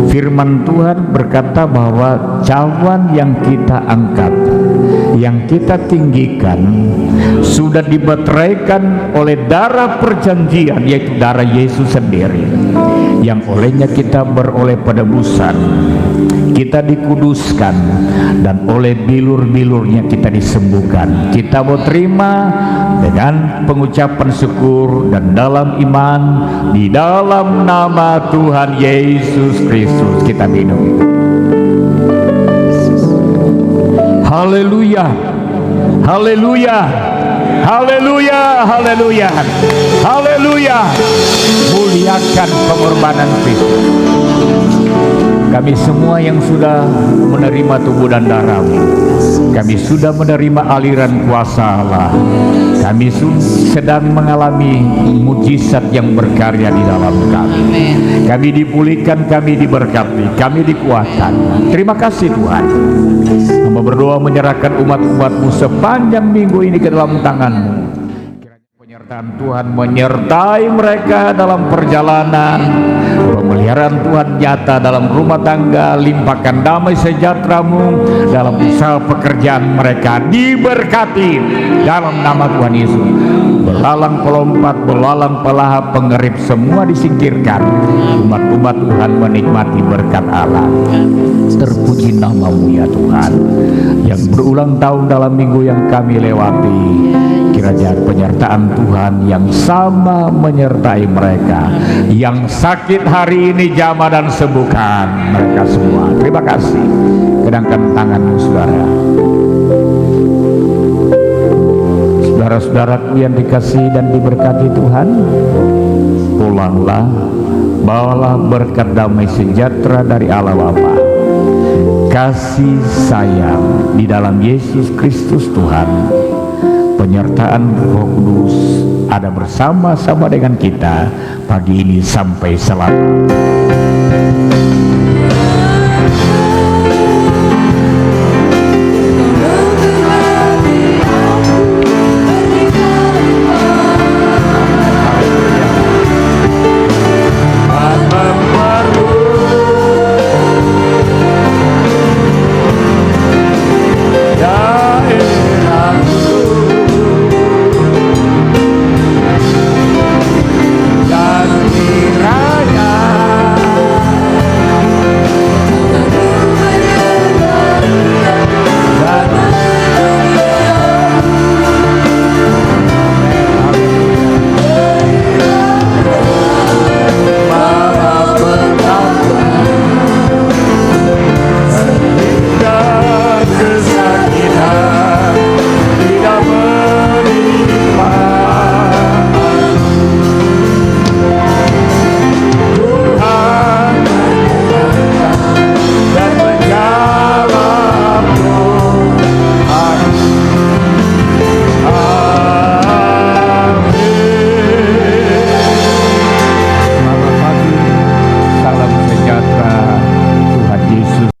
firman Tuhan berkata bahwa cawan yang kita angkat, yang kita tinggikan, sudah dimeteraikan oleh darah perjanjian, yaitu darah Yesus sendiri, yang olehnya kita beroleh penebusan, kita dikuduskan, dan oleh bilur-bilurnya kita disembuhkan. Kita mau terima dengan pengucapan syukur dan dalam iman di dalam nama Tuhan Yesus Kristus. Kita minum. Haleluya, haleluya, haleluya, haleluya, haleluya. Muliakan pengorbanan Kristus. Kami semua yang sudah menerima tubuh dan darah-Mu, kami sudah menerima aliran kuasa Allah, kami sedang mengalami mujizat yang berkarya di dalam kami. Kami dipulihkan, kami diberkati, kami dikuatkan. Terima kasih Tuhan. Hamba berdoa menyerahkan umat-umat-Mu sepanjang minggu ini ke dalam tangan-Mu. Penyertaan Tuhan menyertai mereka dalam perjalanan, pemeliharaan Tuhan nyata dalam rumah tangga, limpahkan damai sejahtera-Mu dalam usaha pekerjaan mereka, diberkati dalam nama Tuhan Yesus. Belalang pelompat, belalang pelahap, pengerip semua disingkirkan. Umat-umat Tuhan menikmati berkat Allah. Terpuji nama-Mu ya Tuhan, yang berulang tahun dalam minggu yang kami lewati. Kiranya penyertaan Tuhan yang sama menyertai mereka. Yang sakit hari ini jamah dan sembuhkan mereka semua. Terima kasih. Kedangkan tangan-Mu saudara. Saudara-saudaraku yang dikasihi dan diberkati Tuhan, pulanglah, bawalah berkat damai sejahtera dari Allah Bapa, kasih sayang di dalam Yesus Kristus Tuhan, penyertaan Roh Kudus ada bersama-sama dengan kita pagi ini sampai selalu.